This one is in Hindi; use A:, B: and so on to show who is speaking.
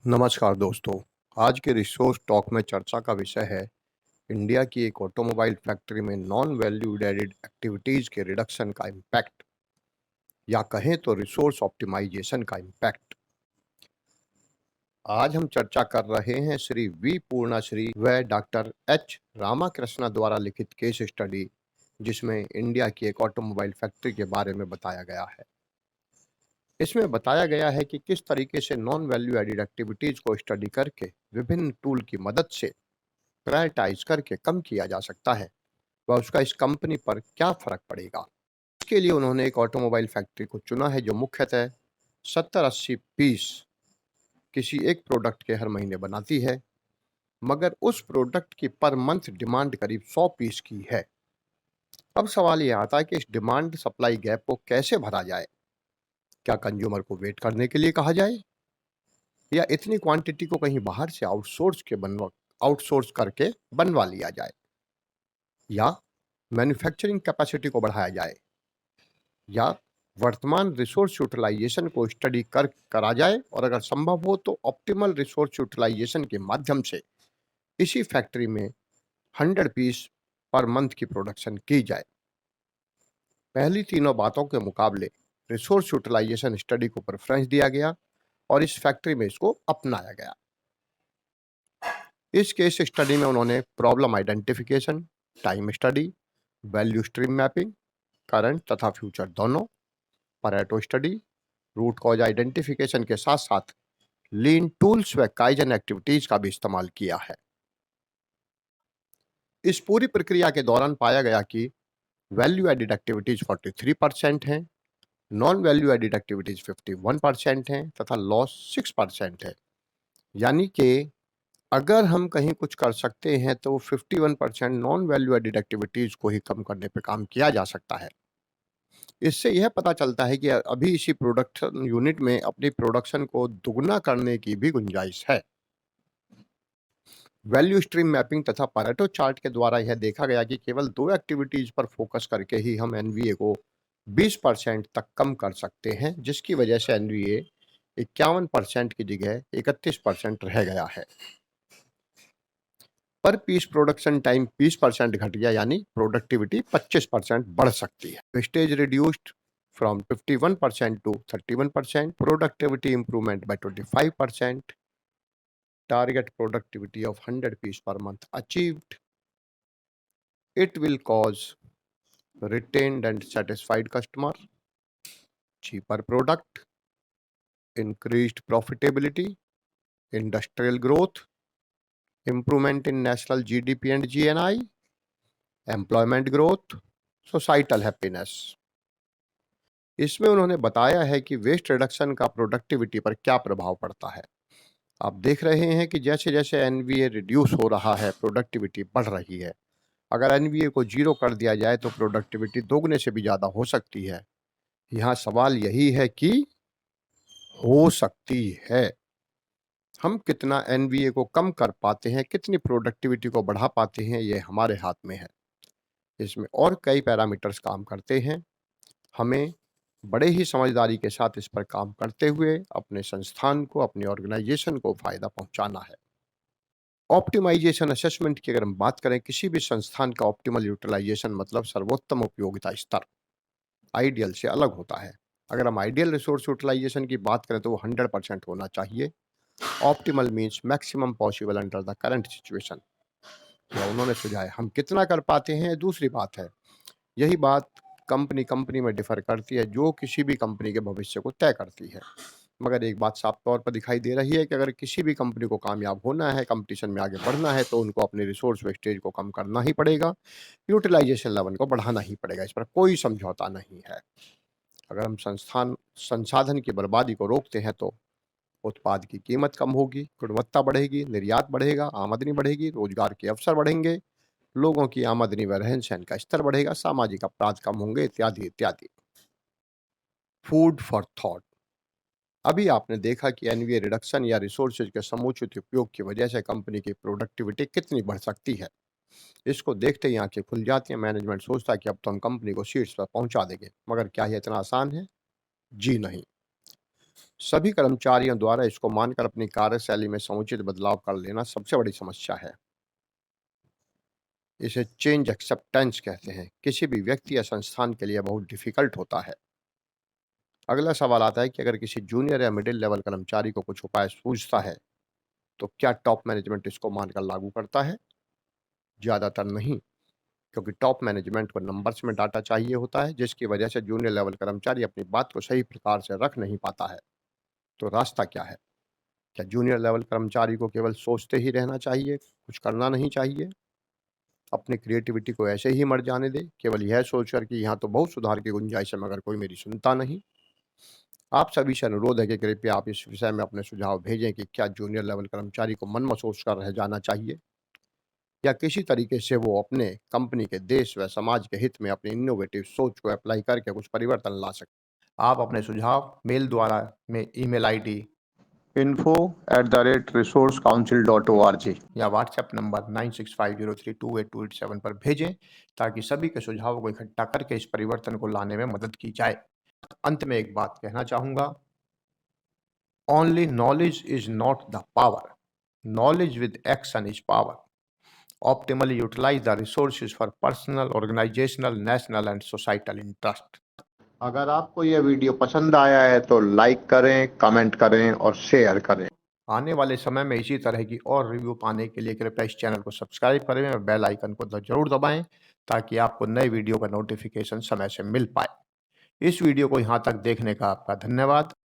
A: नमस्कार दोस्तों। आज के रिसोर्स टॉक में चर्चा का विषय है इंडिया की एक ऑटोमोबाइल फैक्ट्री में नॉन वैल्यू एडेड एक्टिविटीज के रिडक्शन का इम्पैक्ट, या कहें तो रिसोर्स ऑप्टिमाइजेशन का इम्पैक्ट। आज हम चर्चा कर रहे हैं श्री वी पूर्णाश्री व डॉक्टर एच रामाकृष्णा द्वारा लिखित केस स्टडी, जिसमें इंडिया की एक ऑटोमोबाइल फैक्ट्री के बारे में बताया गया है। इसमें बताया गया है कि किस तरीके से नॉन वैल्यू एडेड एक्टिविटीज को स्टडी करके विभिन्न टूल की मदद से प्रायोरिटाइज करके कम किया जा सकता है व उसका इस कंपनी पर क्या फर्क पड़ेगा। इसके लिए उन्होंने एक ऑटोमोबाइल फैक्ट्री को चुना है जो मुख्यतः 70-80 पीस किसी एक प्रोडक्ट के हर महीने बनाती है, मगर उस प्रोडक्ट की पर मंथ डिमांड करीब 100 पीस की है। अब सवाल यह आता है कि इस डिमांड सप्लाई गैप को कैसे भरा जाए। क्या कंज्यूमर को वेट करने के लिए कहा जाए, या इतनी क्वांटिटी को कहीं बाहर से आउटसोर्स करके बनवा लिया जाए, या मैन्युफैक्चरिंग कैपेसिटी को बढ़ाया जाए, या वर्तमान रिसोर्स यूटिलाइजेशन को स्टडी करा जाए और अगर संभव हो तो ऑप्टिमल रिसोर्स यूटिलाइजेशन के माध्यम से इसी फैक्ट्री में 100 पीस पर मंथ की प्रोडक्शन की जाए। पहली तीनों बातों के मुकाबले रिसोर्स यूटिलाइजेशन स्टडी को प्रेफरेंस दिया गया और इस फैक्ट्री में इसको अपनाया गया। इस केस स्टडी में उन्होंने problem identification, time study, value stream mapping, current तथा फ्यूचर दोनों, Pareto study, root cause identification के साथ साथ लीन टूल्स व काइजन एक्टिविटीज का भी इस्तेमाल किया है। इस पूरी प्रक्रिया के दौरान पाया गया कि वैल्यू एडिड एक्टिविटीज 43% हैं, नॉन वैल्यू एडिड एक्टिविटीज 51% हैं तथा लॉस 6% है। यानी कि अगर हम कहीं कुछ कर सकते हैं तो 51% नॉन वैल्यू एडिड एक्टिविटीज को ही कम करने पे काम किया जा सकता है। इससे यह पता चलता है कि अभी इसी प्रोडक्शन यूनिट में अपनी प्रोडक्शन को दुगना करने की भी गुंजाइश है। वैल्यू स्ट्रीम मैपिंग तथा पारेटो चार्ट के द्वारा यह देखा गया कि केवल 2 एक्टिविटीज पर फोकस करके ही हम एनवीए को 20% तक कम कर सकते हैं, जिसकी वजह से एनवीए 51% की जगह 31% रह गया है। पर पीस प्रोडक्शन टाइम 20% घट गया, यानी प्रोडक्टिविटी 25% बढ़ सकती है। Wastage reduced from 51% to 31%, productivity improvement by 25%, target productivity of 100 piece per month achieved. It will cause retained and satisfied customer, cheaper product, increased profitability, industrial growth, improvement in national GDP and GNI, employment growth, societal happiness। इसमें उन्होंने बताया है कि वेस्ट रिडक्शन का प्रोडक्टिविटी पर क्या प्रभाव पड़ता है। आप देख रहे हैं कि जैसे जैसे एनवीए रिड्यूस हो रहा है, प्रोडक्टिविटी बढ़ रही है। अगर एनवीए को 0 कर दिया जाए तो प्रोडक्टिविटी दोगुने से भी ज़्यादा हो सकती है। यहाँ सवाल यही है कि हो सकती है, हम कितना एनवीए को कम कर पाते हैं, कितनी प्रोडक्टिविटी को बढ़ा पाते हैं, ये हमारे हाथ में है। इसमें और कई पैरामीटर्स काम करते हैं। हमें बड़े ही समझदारी के साथ इस पर काम करते हुए अपने संस्थान को, अपने ऑर्गेनाइजेशन को फायदा पहुंचाना है। ऑप्टिमाइजेशन असेसमेंट की अगर हम बात करें, किसी भी संस्थान का ऑप्टिमल यूटिलाइजेशन मतलब सर्वोत्तम उपयोगिता स्तर आइडियल से अलग होता है। अगर हम आइडियल रिसोर्स यूटिलाइजेशन की बात करें तो वो 100% होना चाहिए। Optimal means maximum possible under the current situation. तो उन्होंने सुझाया, हम कितना कर पाते हैं दूसरी बात है। यही बात कंपनी में डिफर करती है, जो किसी भी कंपनी के भविष्य को तय करती है। मगर एक बात साफ तौर पर दिखाई दे रही है कि अगर किसी भी कंपनी को कामयाब होना है, कंपटीशन में आगे बढ़ना है, तो उनको अपने रिसोर्स वेस्टेज को कम करना ही पड़ेगा, यूटिलाइजेशन लेवल को बढ़ाना ही पड़ेगा। इस पर कोई समझौता नहीं है। अगर हम संसाधन की बर्बादी को रोकते हैं तो उत्पाद की कीमत कम होगी, गुणवत्ता बढ़ेगी, निर्यात बढ़ेगा, आमदनी बढ़ेगी, रोजगार के अवसर बढ़ेंगे, लोगों की आमदनी व रहन सहन का स्तर बढ़ेगा, सामाजिक अपराध कम होंगे, इत्यादि इत्यादि। Food for thought. अभी आपने देखा कि एनवीए रिडक्शन या रिसोर्सेज के समुचित उपयोग की वजह से कंपनी की प्रोडक्टिविटी कितनी बढ़ सकती है। इसको देखते ही आंखें खुल जाती हैं। मैनेजमेंट सोचता है कि अब तो हम कंपनी को शीर्ष पर पहुंचा देंगे, मगर क्या यह इतना आसान है? जी नहीं। सभी कर्मचारियों द्वारा इसको मानकर अपनी कार्यशैली में समुचित बदलाव कर लेना सबसे बड़ी समस्या है। इसे चेंज एक्सेप्टेंस कहते हैं। किसी भी व्यक्ति या संस्थान के लिए बहुत डिफिकल्ट होता है। अगला सवाल आता है कि अगर किसी जूनियर या मिडिल लेवल कर्मचारी को कुछ उपाय सूझता है, तो क्या टॉप मैनेजमेंट इसको मानकर लागू करता है? ज़्यादातर नहीं, क्योंकि टॉप मैनेजमेंट को नंबर्स में डाटा चाहिए होता है, जिसकी वजह से जूनियर लेवल कर्मचारी अपनी बात को सही प्रकार से रख नहीं पाता है। तो रास्ता क्या है? क्या जूनियर लेवल कर्मचारी को केवल सोचते ही रहना चाहिए, कुछ करना नहीं चाहिए? अपनी क्रिएटिविटी को ऐसे ही मर जाने दें, केवल यह सोचकर कि यहाँ तो बहुत सुधार की गुंजाइश है मगर कोई मेरी सुनता नहीं? आप सभी से अनुरोध है कि कृपया आप इस विषय में अपने सुझाव भेजें कि क्या जूनियर लेवल कर्मचारी को मन में सोचकर रह जाना चाहिए, या किसी तरीके से वो अपने कंपनी के देश व समाज के हित में अपनी इनोवेटिव सोच को अप्लाई करके कुछ परिवर्तन ला सकते। आप अपने सुझाव मेल द्वारा में ईमेल आईडी info@resourcecouncil.org या व्हाट्सएप नंबर 9650328287 पर भेजें, ताकि सभी के सुझावों को इकट्ठा करके इस परिवर्तन को लाने में मदद की जाए। अंत में एक बात कहना चाहूँगा, only knowledge is not the power, knowledge with action is power. Optimally utilize the resources for personal, organizational, national and societal interest.
B: अगर आपको यह वीडियो पसंद आया है तो लाइक करें, कमेंट करें और शेयर करें।
A: आने वाले समय में इसी तरह की और रिव्यू पाने के लिए कृपया इस चैनल को सब्सक्राइब करें और बेल आइकन को जरूर दबाएं, ताकि आपको नए वीडियो का नोटिफिकेशन समय से मिल पाए। इस वीडियो को यहाँ तक देखने का आपका धन्यवाद।